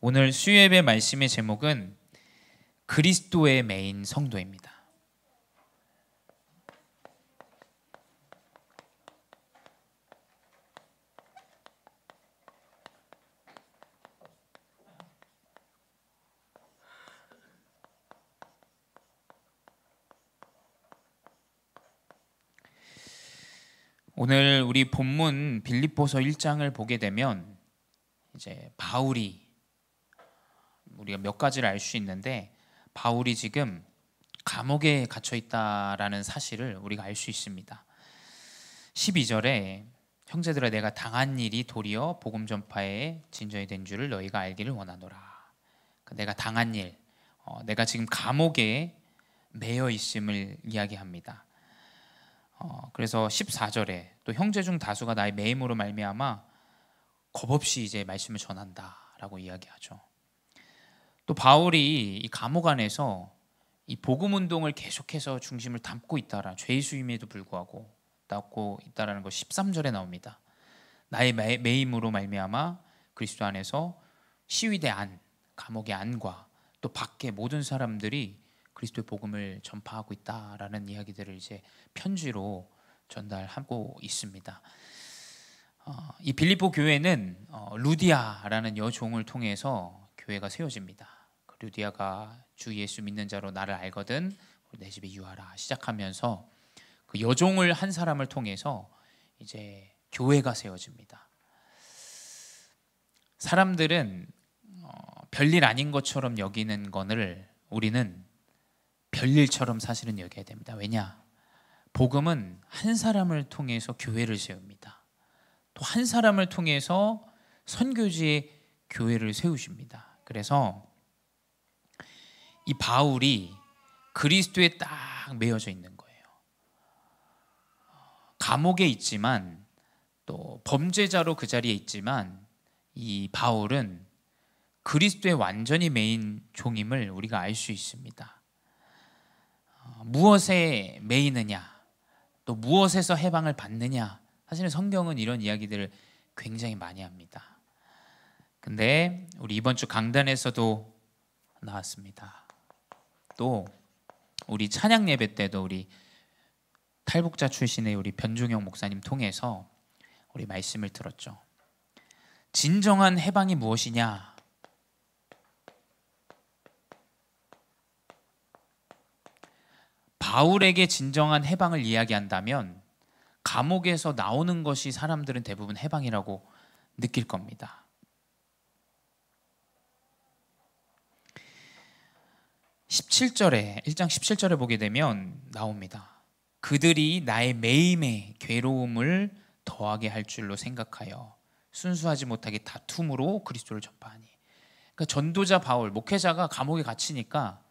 오늘 수요예배 말씀의 제목은 그리스도의 메인 성도입니다. 오늘 우리 본문 빌립보서 1장을 보게 되면 이제 바울이 우리가 몇 가지를 알 수 있는데 바울이 지금 감옥에 갇혀 있다라는 사실을 우리가 알 수 있습니다. 12절에 형제들아 내가 당한 일이 도리어 복음 전파에 진전이 된 줄을 너희가 알기를 원하노라. 내가 당한 일, 내가 지금 감옥에 매여 있음을 이야기합니다. 그래서 14절에 또 형제 중 다수가 나의 매임으로 말미암아 겁없이 이제 말씀을 전한다라고 이야기하죠. 또 바울이 이 감옥 안에서 이 복음 운동을 계속해서 중심을 담고 있다라, 죄의 수임에도 불구하고 담고 있다라는 거 13절에 나옵니다. 나의 매임으로 말미암아 그리스도 안에서 시위대 안, 감옥의 안과 또 밖에 모든 사람들이 그리스도의 복음을 전파하고 있다라는 이야기들을 이제 편지로 전달하고 있습니다. 이 빌립보 교회는 루디아라는 여종을 통해서 교회가 세워집니다. 그 루디아가 주 예수 믿는 자로 나를 알거든 내 집에 유하라 시작하면서 그 여종을 한 사람을 통해서 이제 교회가 세워집니다. 사람들은 별일 아닌 것처럼 여기는 것을 우리는 별일처럼 사실은 여겨야 됩니다. 왜냐? 복음은 한 사람을 통해서 교회를 세웁니다. 또 한 사람을 통해서 선교지의 교회를 세우십니다. 그래서 이 바울이 그리스도에 딱 매여져 있는 거예요. 감옥에 있지만 또 범죄자로 그 자리에 있지만 이 바울은 그리스도에 완전히 매인 종임을 우리가 알 수 있습니다. 무엇에 매이느냐, 또 무엇에서 해방을 받느냐, 사실은 성경은 이런 이야기들을 굉장히 많이 합니다. 근데 우리 이번 주 강단에서도 나왔습니다. 또 우리 찬양 예배 때도 우리 탈북자 출신의 우리 변종영 목사님 통해서 우리 말씀을 들었죠. 진정한 해방이 무엇이냐? 바울에게 진정한 해방을 이야기한다면 감옥에서 나오는 것이 사람들은 대부분 해방이라고 느낄 겁니다. 17절에 1장 17절에 보게 되면 나옵니다. 그들이 나의 매임에 괴로움을 더하게 할 줄로 생각하여 순수하지 못하게 다툼으로 그리스도를 전파하니. 그러니까 전도자 바울, 목회자가 감옥에 갇히니까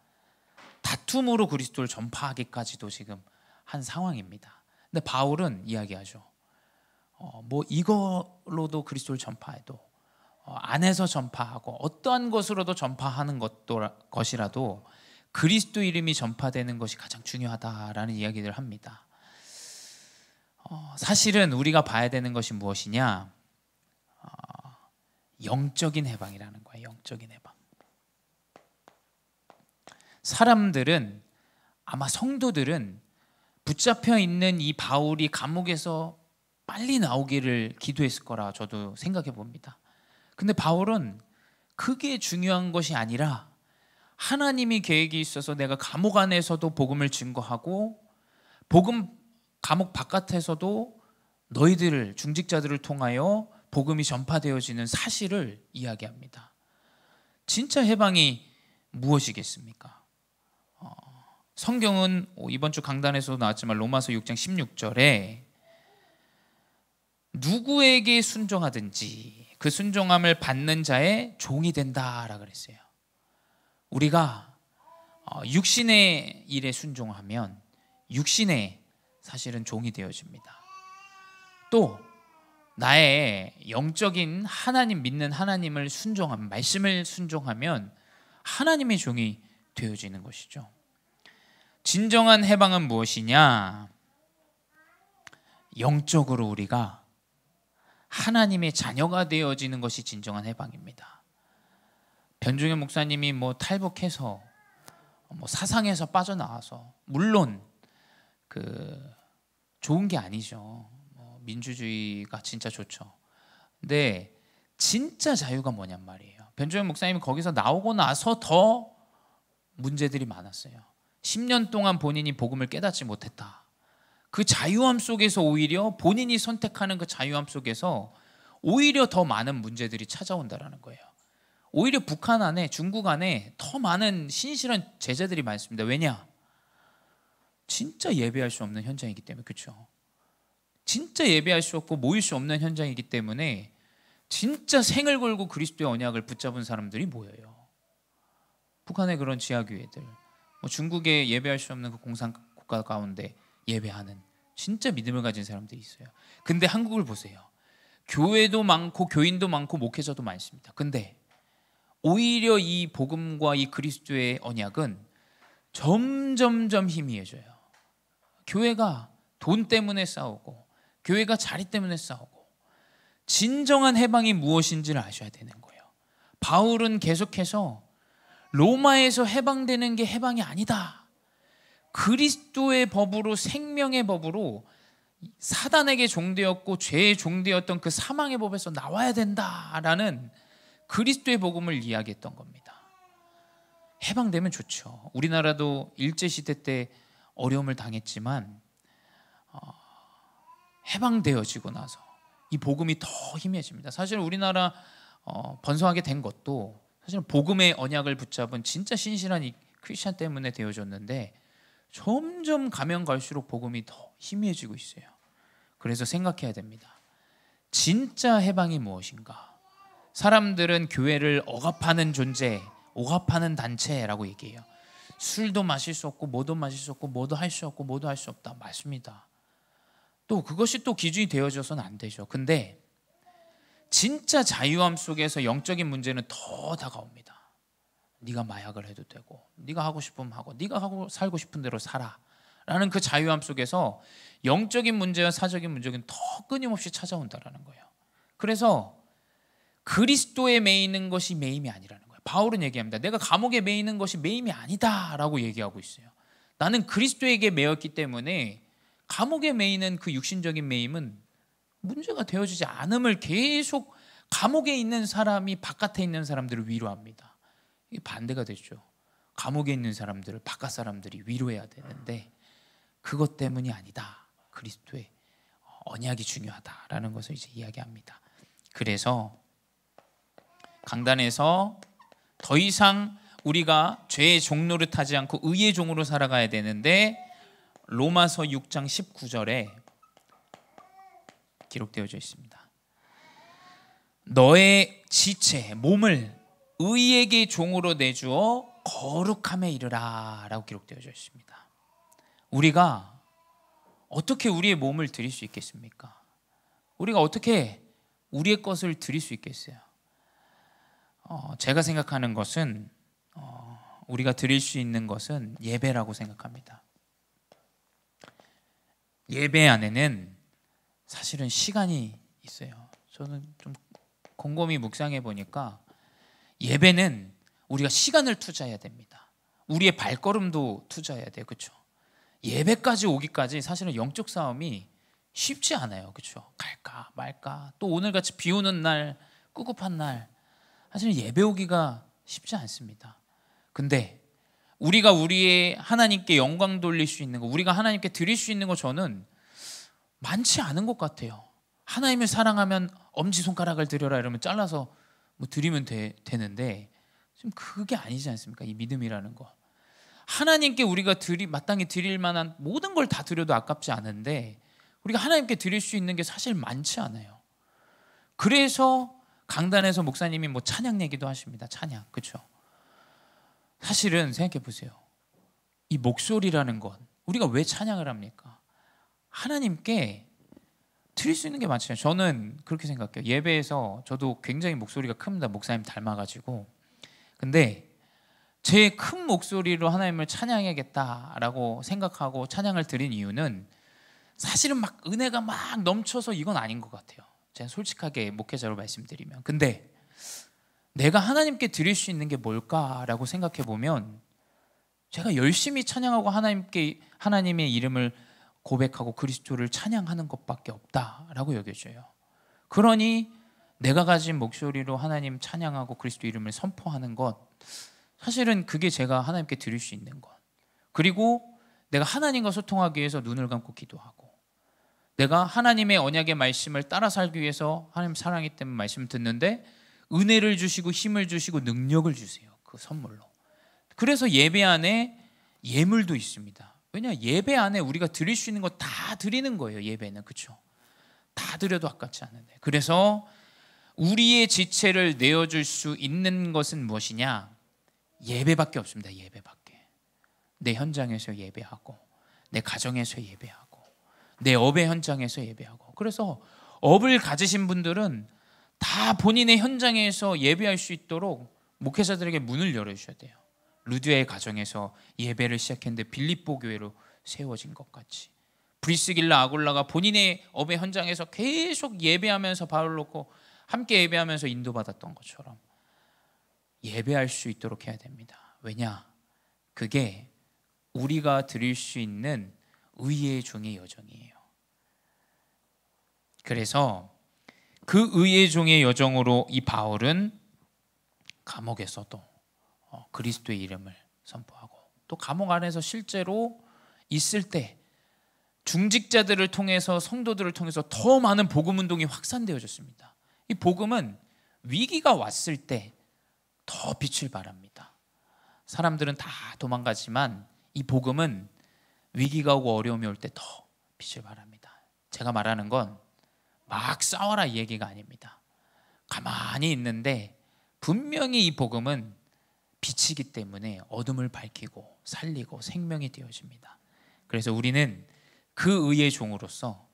다툼으로 그리스도를 전파하기까지도 지금 한 상황입니다. 근데 바울은 이야기하죠. 뭐 이걸로도 그리스도를 전파해도 안에서 전파하고 어떠한 것으로도 전파하는 것이라도 그리스도 이름이 전파되는 것이 가장 중요하다라는 이야기를 합니다. 사실은 우리가 봐야 되는 것이 무엇이냐? 영적인 해방이라는 거예요. 영적인 해방. 사람들은, 아마 성도들은 붙잡혀 있는 이 바울이 감옥에서 빨리 나오기를 기도했을 거라 저도 생각해 봅니다. 근데 바울은 그게 중요한 것이 아니라 하나님이 계획이 있어서 내가 감옥 안에서도 복음을 증거하고 감옥 바깥에서도 너희들을, 중직자들을 통하여 복음이 전파되어지는 사실을 이야기합니다. 진짜 해방이 무엇이겠습니까? 성경은 이번 주 강단에서도 나왔지만 로마서 6장 16절에 누구에게 순종하든지 그 순종함을 받는 자의 종이 된다라고 그랬어요. 우리가 육신의 일에 순종하면 육신의 사실은 종이 되어집니다. 또 나의 영적인 하나님, 믿는 하나님을 순종하면, 말씀을 순종하면 하나님의 종이 되어지는 것이죠. 진정한 해방은 무엇이냐? 영적으로 우리가 하나님의 자녀가 되어지는 것이 진정한 해방입니다. 변종현 목사님이 뭐 탈북해서 뭐 사상에서 빠져나와서, 물론 그 좋은 게 아니죠. 민주주의가 진짜 좋죠. 근데 진짜 자유가 뭐냔 말이에요. 변종현 목사님이 거기서 나오고 나서 더 문제들이 많았어요. 10년 동안 본인이 복음을 깨닫지 못했다. 그 자유함 속에서 오히려 본인이 선택하는 그 자유함 속에서 오히려 더 많은 문제들이 찾아온다라는 거예요. 오히려 북한 안에, 중국 안에 더 많은 신실한 제자들이 많습니다. 왜냐? 진짜 예배할 수 없는 현장이기 때문에. 그렇죠? 진짜 예배할 수 없고 모일 수 없는 현장이기 때문에 진짜 생을 걸고 그리스도의 언약을 붙잡은 사람들이 모여요. 북한의 그런 지하교회들, 중국에 예배할 수 없는 그 공산국가 가운데 예배하는 진짜 믿음을 가진 사람들이 있어요. 근데 한국을 보세요. 교회도 많고 교인도 많고 목회자도 많습니다. 근데 오히려 이 복음과 이 그리스도의 언약은 점점점 희미해져요. 교회가 돈 때문에 싸우고, 교회가 자리 때문에 싸우고, 진정한 해방이 무엇인지를 아셔야 되는 거예요. 바울은 계속해서 로마에서 해방되는 게 해방이 아니다. 그리스도의 법으로, 생명의 법으로 사단에게 종되었고 죄의 종되었던 그 사망의 법에서 나와야 된다라는 그리스도의 복음을 이야기했던 겁니다. 해방되면 좋죠. 우리나라도 일제시대 때 어려움을 당했지만 해방되어지고 나서 이 복음이 더 희미해집니다. 사실 우리나라 번성하게 된 것도 사실 복음의 언약을 붙잡은 진짜 신실한 이 크리스찬 때문에 되어졌는데, 점점 가면 갈수록 복음이 더 희미해지고 있어요. 그래서 생각해야 됩니다. 진짜 해방이 무엇인가? 사람들은 교회를 억압하는 존재, 억압하는 단체라고 얘기해요. 술도 마실 수 없고, 뭐도 마실 수 없고, 뭐도 할 수 없고, 뭐도 할 수 없다. 맞습니다. 또 그것이 또 기준이 되어져서는 안 되죠. 근데 진짜 자유함 속에서 영적인 문제는 더 다가옵니다. 네가 마약을 해도 되고, 네가 하고 싶으면 하고, 네가 하고 살고 싶은 대로 살아 라는 그 자유함 속에서 영적인 문제와 사적인 문제는 더 끊임없이 찾아온다라는 거예요. 그래서 그리스도에 매이는 것이 매임이 아니라는 거예요. 바울은 얘기합니다. 내가 감옥에 매이는 것이 매임이 아니다라고 얘기하고 있어요. 나는 그리스도에게 매였기 때문에 감옥에 매이는 그 육신적인 매임은 문제가 되어지지 않음을 계속, 감옥에 있는 사람이 바깥에 있는 사람들을 위로합니다. 이게 반대가 되죠. 감옥에 있는 사람들을 바깥 사람들이 위로해야 되는데 그것 때문이 아니다. 그리스도의 언약이 중요하다라는 것을 이제 이야기합니다. 그래서 강단에서 더 이상 우리가 죄의 종노릇 하지 않고 의의 종으로 살아가야 되는데, 로마서 6장 19절에 기록되어져 있습니다. 너의 지체, 몸을 의에게 종으로 내주어 거룩함에 이르라 라고 기록되어져 있습니다. 우리가 어떻게 우리의 몸을 드릴 수 있겠습니까? 우리가 어떻게 우리의 것을 드릴 수 있겠어요? 제가 생각하는 것은 우리가 드릴 수 있는 것은 예배라고 생각합니다. 예배 안에는 사실은 시간이 있어요. 저는 좀 곰곰이 묵상해 보니까 예배는 우리가 시간을 투자해야 됩니다. 우리의 발걸음도 투자해야 돼요. 그렇죠? 예배까지 오기까지 사실은 영적 싸움이 쉽지 않아요. 그렇죠? 갈까 말까, 또 오늘같이 비 오는 날, 꿉꿉한 날, 사실은 예배 오기가 쉽지 않습니다. 근데 우리가 우리의 하나님께 영광 돌릴 수 있는 거, 우리가 하나님께 드릴 수 있는 거 저는 많지 않은 것 같아요. 하나님을 사랑하면 엄지손가락을 드려라 이러면 잘라서 뭐 드리면 되는데 지금 그게 아니지 않습니까? 이 믿음이라는 거. 하나님께 우리가 마땅히 드릴 만한 모든 걸 다 드려도 아깝지 않은데 우리가 하나님께 드릴 수 있는 게 사실 많지 않아요. 그래서 강단에서 목사님이 뭐 찬양 얘기도 하십니다. 찬양, 그렇죠? 사실은 생각해 보세요. 이 목소리라는 것, 우리가 왜 찬양을 합니까? 하나님께 드릴 수 있는 게 많잖아요. 저는 그렇게 생각해요. 예배에서 저도 굉장히 목소리가 큽니다. 목사님 닮아가지고. 근데 제 큰 목소리로 하나님을 찬양해야겠다라고 생각하고 찬양을 드린 이유는 사실은 막 은혜가 막 넘쳐서 이건 아닌 것 같아요. 제가 솔직하게 목회자로 말씀드리면. 근데 내가 하나님께 드릴 수 있는 게 뭘까라고 생각해 보면 제가 열심히 찬양하고 하나님의 이름을 고백하고 그리스도를 찬양하는 것밖에 없다라고 여겨져요. 그러니 내가 가진 목소리로 하나님 찬양하고 그리스도 이름을 선포하는 것, 사실은 그게 제가 하나님께 드릴 수 있는 것. 그리고 내가 하나님과 소통하기 위해서 눈을 감고 기도하고, 내가 하나님의 언약의 말씀을 따라 살기 위해서 하나님 사랑이 때문에 말씀을 듣는데 은혜를 주시고 힘을 주시고 능력을 주세요. 그 선물로. 그래서 예배 안에 예물도 있습니다. 왜냐, 예배 안에 우리가 드릴 수 있는 거 다 드리는 거예요. 예배는. 그렇죠? 다 드려도 아깝지 않은데. 그래서 우리의 지체를 내어줄 수 있는 것은 무엇이냐? 예배밖에 없습니다. 예배밖에. 내 현장에서 예배하고, 내 가정에서 예배하고, 내 업의 현장에서 예배하고. 그래서 업을 가지신 분들은 다 본인의 현장에서 예배할 수 있도록 목회자들에게 문을 열어주셔야 돼요. 루디아의 가정에서 예배를 시작했는데 빌립보 교회로 세워진 것 같이, 브리스길라 아굴라가 본인의 업의 현장에서 계속 예배하면서 바울을 놓고 함께 예배하면서 인도받았던 것처럼 예배할 수 있도록 해야 됩니다. 왜냐? 그게 우리가 드릴 수 있는 의의 종의 여정이에요. 그래서 그 의의 종의 여정으로 이 바울은 감옥에서도 그리스도의 이름을 선포하고, 또 감옥 안에서 실제로 있을 때 중직자들을 통해서, 성도들을 통해서 더 많은 복음 운동이 확산되어졌습니다. 이 복음은 위기가 왔을 때 더 빛을 발합니다. 사람들은 다 도망가지만 이 복음은 위기가 오고 어려움이 올 때 더 빛을 발합니다. 제가 말하는 건 막 싸워라 이 얘기가 아닙니다. 가만히 있는데 분명히 이 복음은 빛이기 때문에 어둠을 밝히고 살리고 생명이 되어집니다. 그래서 우리는 그 의의 종으로서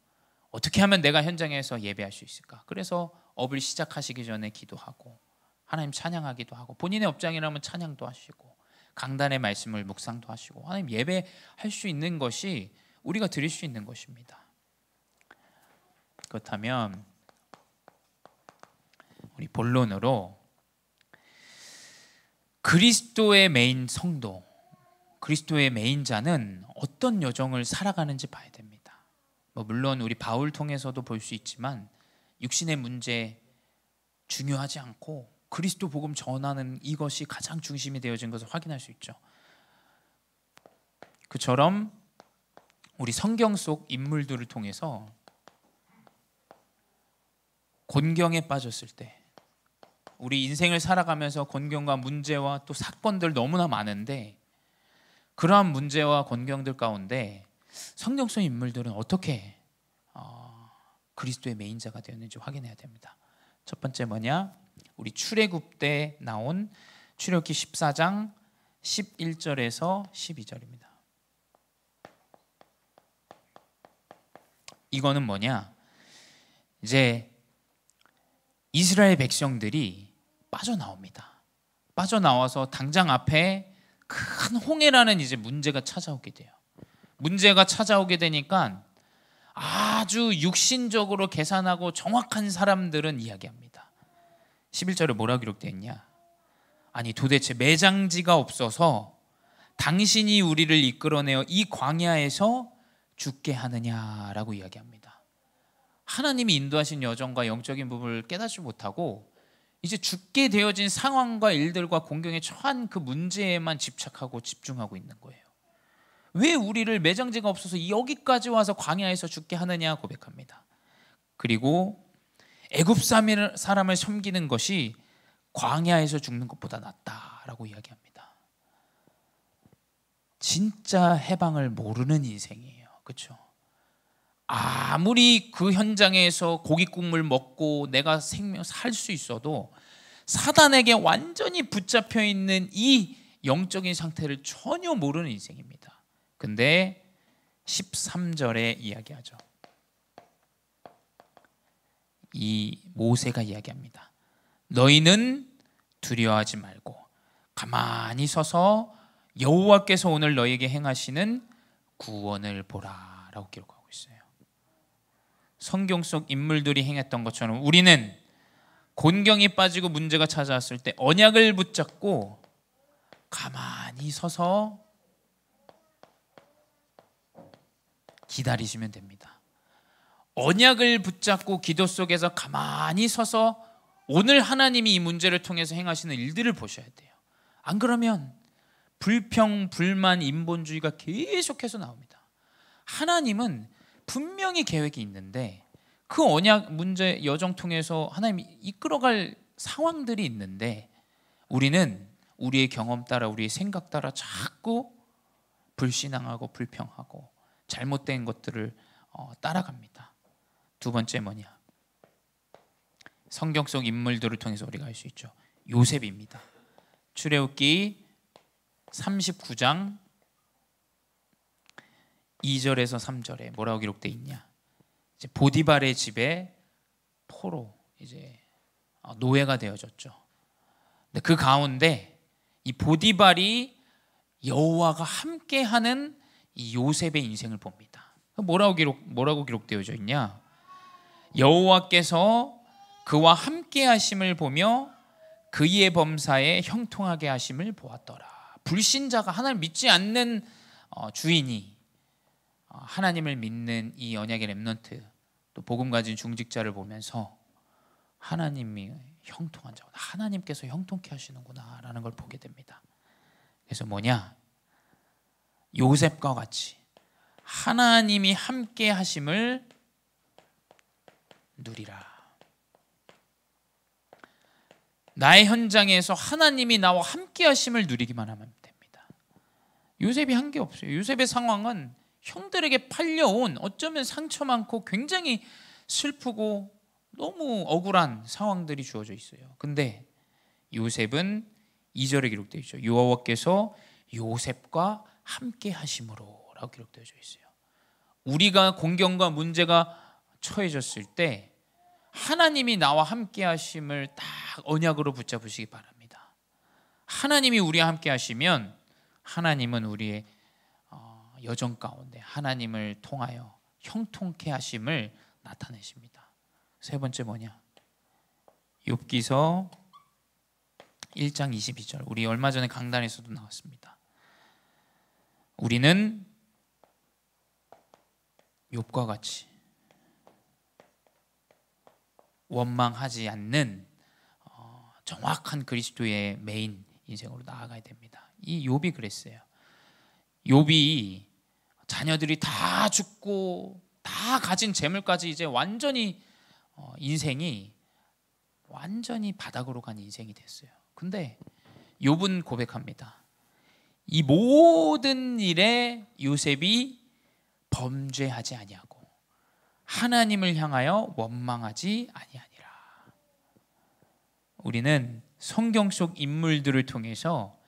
어떻게 하면 내가 현장에서 예배할 수 있을까? 그래서 업을 시작하시기 전에 기도하고, 하나님 찬양하기도 하고, 본인의 업장이라면 찬양도 하시고, 강단의 말씀을 묵상도 하시고, 하나님 예배할 수 있는 것이 우리가 드릴 수 있는 것입니다. 그렇다면 우리 본론으로 그리스도의 메인 성도, 그리스도의 메인 자는 어떤 여정을 살아가는지 봐야 됩니다. 물론 우리 바울 통해서도 볼 수 있지만 육신의 문제 중요하지 않고 그리스도 복음 전하는 이것이 가장 중심이 되어진 것을 확인할 수 있죠. 그처럼 우리 성경 속 인물들을 통해서 곤경에 빠졌을 때, 우리 인생을 살아가면서 곤경과 문제와 또 사건들 너무나 많은데, 그러한 문제와 곤경들 가운데 성경 속 인물들은 어떻게 그리스도의 메인자가 되었는지 확인해야 됩니다. 첫 번째 뭐냐? 우리 출애굽 때 나온 출애굽기 14장 11절에서 12절입니다. 이거는 뭐냐? 이제 이스라엘 백성들이 빠져나옵니다. 빠져나와서 당장 앞에 큰 홍해라는 이제 문제가 찾아오게 돼요. 문제가 찾아오게 되니까 아주 육신적으로 계산하고 정확한 사람들은 이야기합니다. 11절에 뭐라 기록되어 있냐? 아니 도대체 매장지가 없어서 당신이 우리를 이끌어내어 이 광야에서 죽게 하느냐라고 이야기합니다. 하나님이 인도하신 여정과 영적인 부분을 깨닫지 못하고 이제 죽게 되어진 상황과 일들과 공경에 처한 그 문제에만 집착하고 집중하고 있는 거예요. 왜 우리를 매장지가 없어서 여기까지 와서 광야에서 죽게 하느냐 고백합니다. 그리고 애굽 사람을 섬기는 것이 광야에서 죽는 것보다 낫다라고 이야기합니다. 진짜 해방을 모르는 인생이에요. 그렇죠? 아무리 그 현장에서 고기 국물 먹고 내가 생명 살 수 있어도 사단에게 완전히 붙잡혀 있는 이 영적인 상태를 전혀 모르는 인생입니다. 근데 13절에 이야기하죠. 이 모세가 이야기합니다. 너희는 두려워하지 말고 가만히 서서 여호와께서 오늘 너희에게 행하시는 구원을 보라라고 기록하고 있어요. 성경 속 인물들이 행했던 것처럼 우리는 곤경이 빠지고 문제가 찾아왔을 때 언약을 붙잡고 가만히 서서 기다리시면 됩니다. 언약을 붙잡고 기도 속에서 가만히 서서 오늘 하나님이 이 문제를 통해서 행하시는 일들을 보셔야 돼요. 안 그러면 불평, 불만, 인본주의가 계속해서 나옵니다. 하나님은 분명히 계획이 있는데 그 언약 문제 여정 통해서 하나님이 이끌어갈 상황들이 있는데 우리는 우리의 경험 따라 우리의 생각 따라 자꾸 불신앙하고 불평하고 잘못된 것들을 따라갑니다. 두 번째 뭐냐? 성경 속 인물들을 통해서 우리가 알 수 있죠. 요셉입니다. 출애굽기 39장 2절에서 3절에 뭐라고 기록되어 있냐? 이제 보디발의 집에 포로 이제 노예가 되어졌죠. 근데 그 가운데 이 보디발이 여호와가 함께하는 이 요셉의 인생을 봅니다. 뭐라고 기록되어져 있냐? 여호와께서 그와 함께하심을 보며 그의 범사에 형통하게 하심을 보았더라. 불신자가 하나님 믿지 않는 주인이 하나님을 믿는 이 언약의 렘넌트 또 복음 가진 중직자를 보면서 하나님이 형통한 자구나, 하나님께서 형통케 하시는구나 라는 걸 보게 됩니다. 그래서 뭐냐? 요셉과 같이 하나님이 함께 하심을 누리라. 나의 현장에서 하나님이 나와 함께 하심을 누리기만 하면 됩니다. 요셉이 한 게 없어요. 요셉의 상황은 형들에게 팔려온 어쩌면 상처 많고 굉장히 슬프고 너무 억울한 상황들이 주어져 있어요. 근데 요셉은 2절에 기록되어 있죠. 여호와께서 요셉과 함께 하심으로 라고 기록되어 있어요. 우리가 공경과 문제가 처해졌을 때 하나님이 나와 함께 하심을 딱 언약으로 붙잡으시기 바랍니다. 하나님이 우리와 함께 하시면 하나님은 우리의 여정 가운데 하나님을 통하여 형통케 하심을 나타내십니다. 세 번째 뭐냐? 욥기서 1장 22절. 우리 얼마 전에 강단에서도 나왔습니다. 우리는 욥과 같이 원망하지 않는 정확한 그리스도의 메인 인생으로 나아가야 됩니다. 이 욥이 그랬어요. 욥이 자녀들이 다 죽고 다 가진 재물까지 이제 완전히 인생이 완전히 바닥으로 간 인생이 됐어요. 근데 욥은 고백합니다. 이 모든 일에 요셉이 범죄하지 아니하고 하나님을 향하여 원망하지 아니하니라. 우리는 성경 속 인물들을 통해서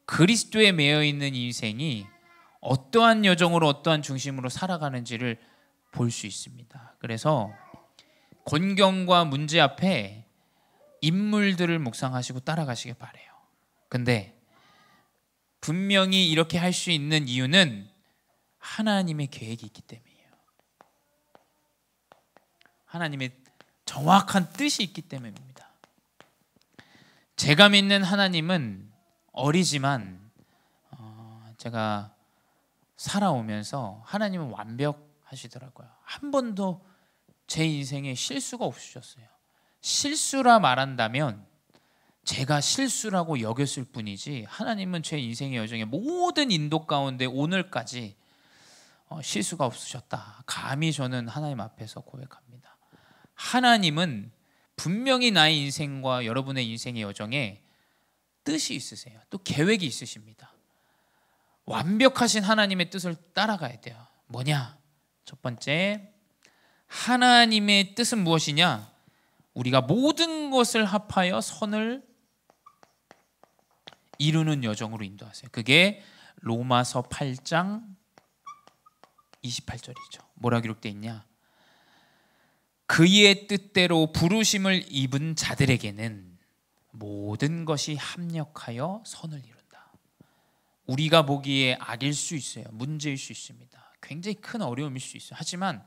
그리스도에 매여 있는 인생이 어떠한 여정으로 어떠한 중심으로 살아가는지를 볼 수 있습니다. 그래서 곤경과 문제 앞에 인물들을 묵상하시고 따라가시길 바라요. 근데 분명히 이렇게 할 수 있는 이유는 하나님의 계획이 있기 때문이에요. 하나님의 정확한 뜻이 있기 때문입니다. 제가 믿는 하나님은 어리지만 제가 살아오면서 하나님은 완벽하시더라고요. 한 번도 제 인생에 실수가 없으셨어요. 실수라 말한다면 제가 실수라고 여겼을 뿐이지 하나님은 제 인생의 여정의 모든 인도 가운데 오늘까지 실수가 없으셨다. 감히 저는 하나님 앞에서 고백합니다. 하나님은 분명히 나의 인생과 여러분의 인생의 여정에 뜻이 있으세요. 또 계획이 있으십니다. 완벽하신 하나님의 뜻을 따라가야 돼요. 뭐냐? 첫 번째, 하나님의 뜻은 무엇이냐? 우리가 모든 것을 합하여 선을 이루는 여정으로 인도하세요. 그게 로마서 8장 28절이죠. 뭐라 기록되어 있냐? 그의 뜻대로 부르심을 입은 자들에게는 모든 것이 합력하여 선을 이룬다. 우리가 보기에 악일 수 있어요. 문제일 수 있습니다. 굉장히 큰 어려움일 수 있어요. 하지만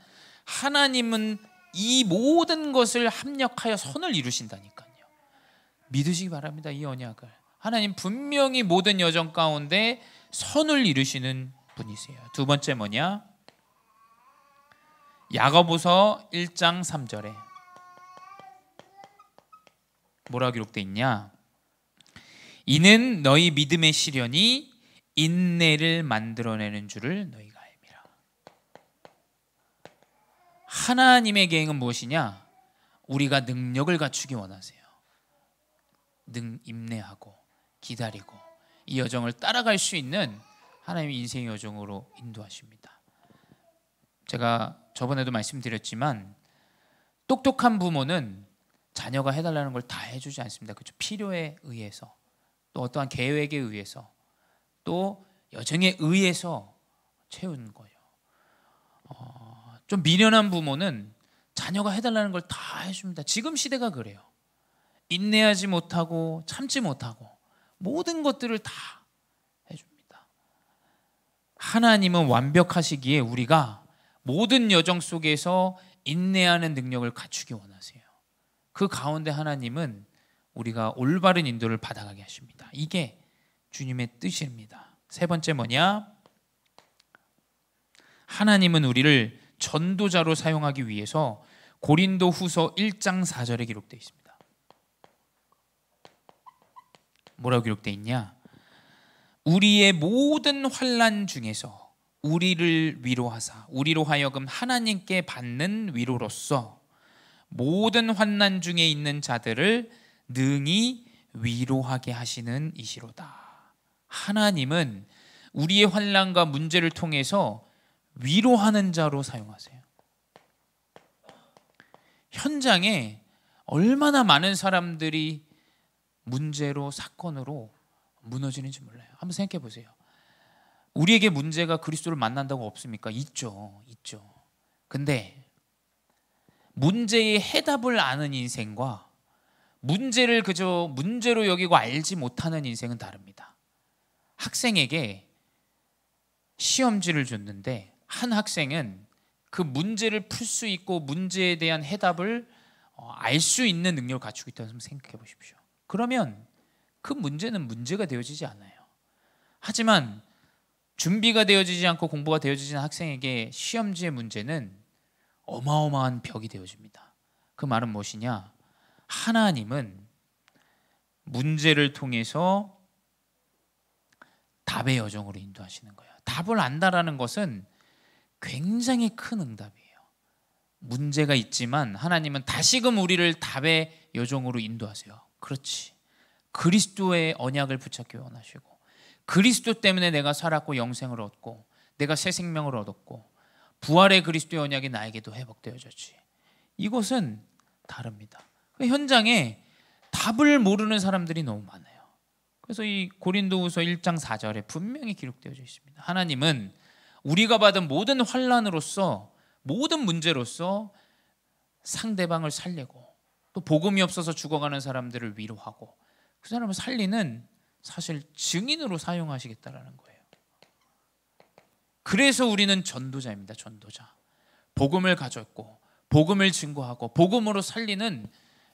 하나님은 이 모든 것을 합력하여 선을 이루신다니까요. 믿으시기 바랍니다. 이 언약을. 하나님 분명히 모든 여정 가운데 선을 이루시는 분이세요. 두 번째 뭐냐? 야고보서 1장 3절에 뭐라고 기록되어 있냐? 이는 너희 믿음의 시련이 인내를 만들어내는 줄을 너희가 알미라. 하나님의 계획은 무엇이냐? 우리가 능력을 갖추기 원하세요. 인내하고 기다리고 이 여정을 따라갈 수 있는 하나님의 인생의 여정으로 인도하십니다. 제가 저번에도 말씀드렸지만 똑똑한 부모는 자녀가 해달라는 걸 다 해주지 않습니다. 그렇죠? 필요에 의해서, 또 어떠한 계획에 의해서, 또 여정에 의해서 채우는 거예요. 좀 미련한 부모는 자녀가 해달라는 걸 다 해줍니다. 지금 시대가 그래요. 인내하지 못하고 참지 못하고 모든 것들을 다 해줍니다. 하나님은 완벽하시기에 우리가 모든 여정 속에서 인내하는 능력을 갖추기 원하세요. 그 가운데 하나님은 우리가 올바른 인도를 받아가게 하십니다. 이게 주님의 뜻입니다. 세 번째 뭐냐? 하나님은 우리를 전도자로 사용하기 위해서 고린도후서 1장 4절에 기록되어 있습니다. 뭐라고 기록되어 있냐? 우리의 모든 환난 중에서 우리를 위로하사 우리로 하여금 하나님께 받는 위로로서 모든 환난 중에 있는 자들을 능히 위로하게 하시는 이시로다. 하나님은 우리의 환난과 문제를 통해서 위로하는 자로 사용하세요. 현장에 얼마나 많은 사람들이 문제로, 사건으로 무너지는지 몰라요. 한번 생각해 보세요. 우리에게 문제가 그리스도를 만난다고 없습니까? 있죠. 근데 문제의 해답을 아는 인생과 문제를 그저 문제로 여기고 알지 못하는 인생은 다릅니다. 학생에게 시험지를 줬는데 한 학생은 그 문제를 풀 수 있고 문제에 대한 해답을 알 수 있는 능력을 갖추고 있다고 한번 생각해 보십시오. 그러면 그 문제는 문제가 되어지지 않아요. 하지만 준비가 되어지지 않고 공부가 되어지지 않은 학생에게 시험지의 문제는 어마어마한 벽이 되어집니다. 그 말은 무엇이냐? 하나님은 문제를 통해서 답의 여정으로 인도하시는 거예요. 답을 안다라는 것은 굉장히 큰 응답이에요. 문제가 있지만 하나님은 다시금 우리를 답의 여정으로 인도하세요. 그렇지. 그리스도의 언약을 붙잡기 원하시고 그리스도 때문에 내가 살았고 영생을 얻고 내가 새 생명을 얻었고 부활의 그리스도의 언약이 나에게도 회복되어졌지. 이것은 다릅니다. 현장에 답을 모르는 사람들이 너무 많아요. 그래서 이 고린도후서 1장 4절에 분명히 기록되어져 있습니다. 하나님은 우리가 받은 모든 환난으로서 모든 문제로서 상대방을 살리고 또 복음이 없어서 죽어가는 사람들을 위로하고 그 사람을 살리는 사실 증인으로 사용하시겠다라는 거예요. 그래서 우리는 전도자입니다. 전도자. 복음을 가졌고 복음을 증거하고 복음으로 살리는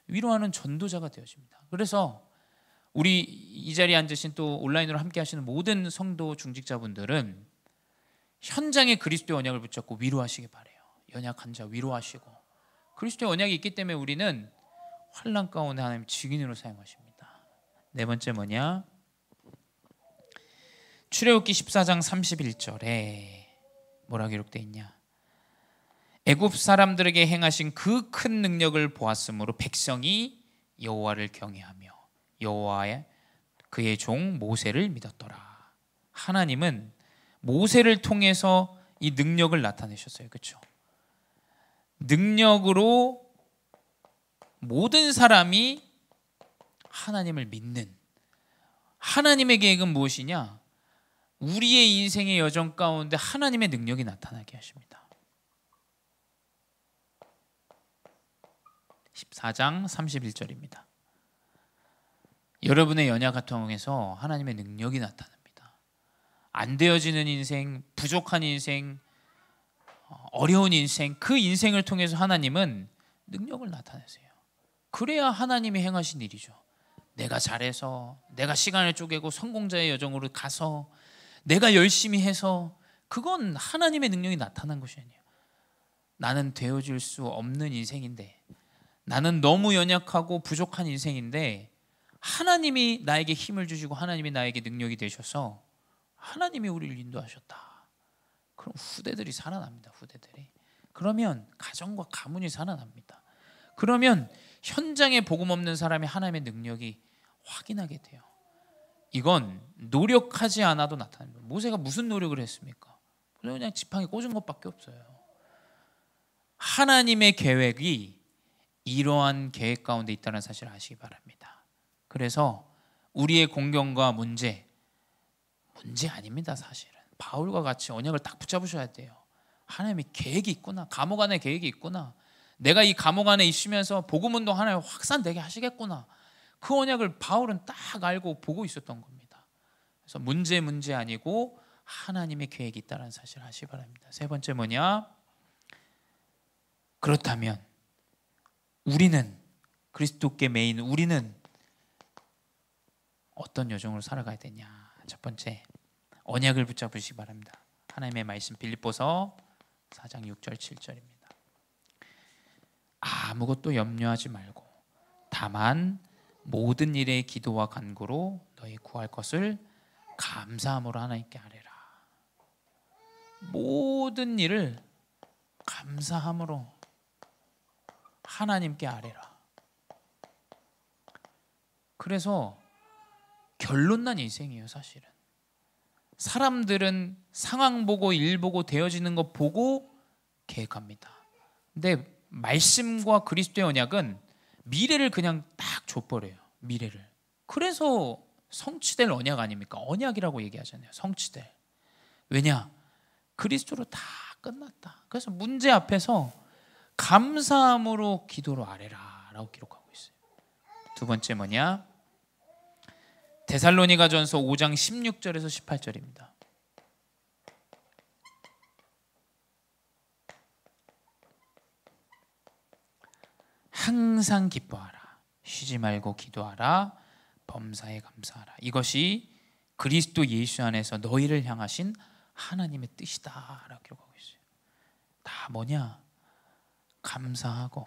위로하는 전도자가 되어집니다. 그래서 우리 이 자리에 앉으신 또 온라인으로 함께 하시는 모든 성도 중직자분들은 현장에 그리스도의 언약을 붙잡고 위로하시기 바라요. 연약한 자 위로하시고 그리스도의 언약이 있기 때문에 우리는 환난 가운데 하나님 증인으로 사용하십니다. 네 번째 뭐냐? 출애굽기 14장 31절에 뭐라 기록되어 있냐? 애굽 사람들에게 행하신 그 큰 능력을 보았으므로 백성이 여호와를 경외하며 여호와의 그의 종 모세를 믿었더라. 하나님은 모세를 통해서 이 능력을 나타내셨어요. 그렇죠? 능력으로 모든 사람이 하나님을 믿는 하나님의 계획은 무엇이냐? 우리의 인생의 여정 가운데 하나님의 능력이 나타나게 하십니다. 14장 31절입니다. 여러분의 연약을 통해서 하나님의 능력이 나타납니다. 안 되어지는 인생, 부족한 인생, 어려운 인생, 그 인생을 통해서 하나님은 능력을 나타내세요. 그래야 하나님이 행하신 일이죠. 내가 잘해서, 내가 시간을 쪼개고 성공자의 여정으로 가서, 내가 열심히 해서, 그건 하나님의 능력이 나타난 것이 아니에요. 나는 되어줄 수 없는 인생인데, 나는 너무 연약하고 부족한 인생인데 하나님이 나에게 힘을 주시고 하나님이 나에게 능력이 되셔서 하나님이 우리를 인도하셨다. 그럼 후대들이 살아납니다. 후대들이. 그러면 가정과 가문이 살아납니다. 그러면 현장에 복음 없는 사람이 하나님의 능력이 확인하게 돼요. 이건 노력하지 않아도 나타납니다. 모세가 무슨 노력을 했습니까? 그냥 지팡이 꽂은 것밖에 없어요. 하나님의 계획이 이러한 계획 가운데 있다는 사실을 아시기 바랍니다. 그래서 우리의 공경과 문제 아닙니다. 사실은 바울과 같이 언약을 딱 붙잡으셔야 돼요. 하나님의 계획이 있구나. 감옥 안에 계획이 있구나. 내가 이 감옥 안에 있으면서 복음운동 하나님 확산되게 하시겠구나. 그 언약을 바울은 딱 알고 보고 있었던 겁니다. 그래서 문제 아니고 하나님의 계획이 있다는 사실을 아시기 바랍니다. 세 번째 뭐냐? 그렇다면 우리는, 그리스도께 매인 우리는 어떤 여정으로 살아가야 되냐? 첫 번째, 언약을 붙잡으시기 바랍니다. 하나님의 말씀 빌립보서 4장 6절 7절입니다. 아무것도 염려하지 말고 다만 모든 일에 기도와 간구로 너희 구할 것을 감사함으로 하나님께 아뢰라. 모든 일을 감사함으로 하나님께 아뢰라. 그래서 결론난 인생이에요. 사실은 사람들은 상황 보고 일 보고 되어지는 것 보고 계획합니다. 근데 말씀과 그리스도의 언약은 미래를 그냥 딱 줘버려요. 미래를. 그래서 성취될 언약 아닙니까? 언약이라고 얘기하잖아요. 성취될. 왜냐? 그리스도로 다 끝났다. 그래서 문제 앞에서 감사함으로 기도로 아뢰라 라고 기록하고 있어요. 두 번째 뭐냐? 데살로니가전서 5장 16절에서 18절입니다. 항상 기뻐하라. 쉬지 말고 기도하라. 범사에 감사하라. 이것이 그리스도 예수 안에서 너희를 향하신 하나님의 뜻이다 라고 기록하고 있어요. 다 뭐냐? 감사하고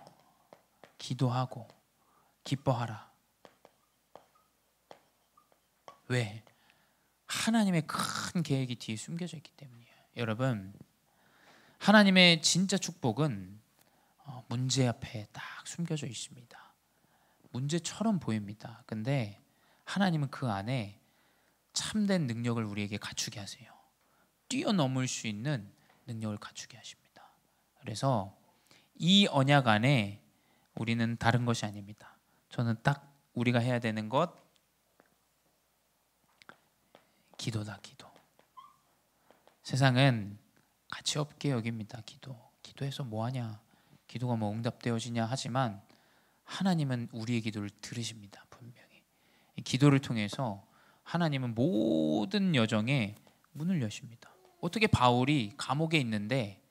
기도하고 기뻐하라. 왜? 하나님의 큰 계획이 뒤에 숨겨져 있기 때문이에요. 여러분, 하나님의 진짜 축복은 문제 앞에 딱 숨겨져 있습니다. 문제처럼 보입니다. 근데 하나님은 그 안에 참된 능력을 우리에게 갖추게 하세요. 뛰어넘을 수 있는 능력을 갖추게 하십니다. 그래서 이 언약 안에 우리는 다른 것이 아닙니다. 저는 딱 우리가 해야 되는 것, 기도다. 기도. 세상은 가치 없게 여깁니다. 기도해서 뭐하냐, 기도가 뭐 응답되어지냐 하지만 하나님은 우리의 기도를 들으십니다. 분명히. 이 기도를 통해서 하나님은 모든 여정에 문을 여십니다. 어떻게 바울이 감옥에 있는데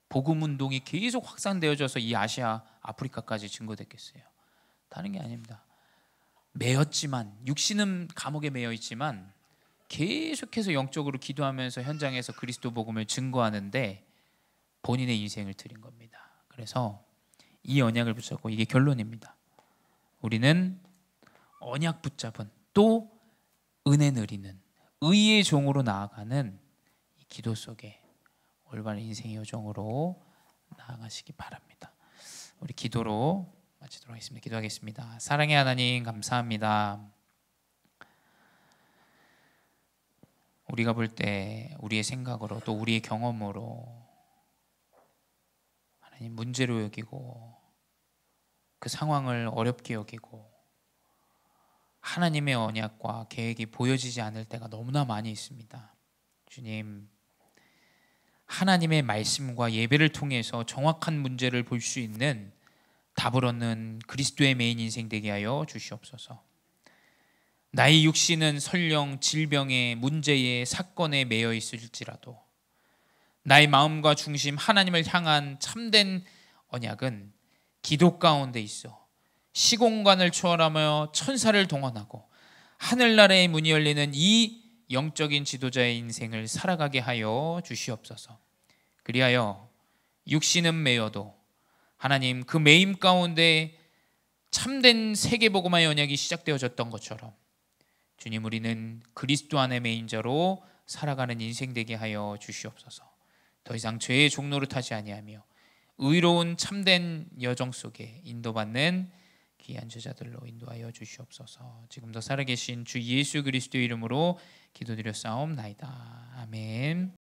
복음 운동이 계속 확산되어져서 이 아시아, 아프리카까지 증거됐겠어요? 다른 게 아닙니다. 매였지만, 육신은 감옥에 매여 있지만 계속해서 영적으로 기도하면서 현장에서 그리스도 복음을 증거하는데 본인의 인생을 드린 겁니다. 그래서 이 언약을 붙잡고, 이게 결론입니다. 우리는 언약 붙잡은, 또 은혜 누리는 의의 종으로 나아가는 이 기도 속에 올바른 인생의 여정으로 나아가시기 바랍니다. 우리 기도로 마치도록 하겠습니다. 기도하겠습니다. 사랑의 하나님, 감사합니다. 우리가 볼 때 우리의 생각으로 또 우리의 경험으로 하나님 문제로 여기고 그 상황을 어렵게 여기고 하나님의 언약과 계획이 보여지지 않을 때가 너무나 많이 있습니다. 주님, 하나님의 말씀과 예배를 통해서 정확한 문제를 볼 수 있는 답을 얻는 그리스도의 메인 인생 되게 하여 주시옵소서. 나의 육신은 설령 질병에, 문제에, 사건에 매여 있을지라도 나의 마음과 중심 하나님을 향한 참된 언약은 기도 가운데 있어 시공간을 초월하며 천사를 동원하고 하늘나라의 문이 열리는 이 영적인 지도자의 인생을 살아가게 하여 주시옵소서. 그리하여 육신은 매여도 하나님 그 매임 가운데 참된 세계복음화의 언약이 시작되어졌던 것처럼 주님, 우리는 그리스도 안에 매인 자로 살아가는 인생 되게 하여 주시옵소서. 더 이상 죄의 종로를 타지 아니하며 의로운 참된 여정 속에 인도받는 귀한 제자들로 인도하여 주시옵소서. 지금도 살아계신 주 예수 그리스도의 이름으로 기도드렸사옵나이다. 아멘.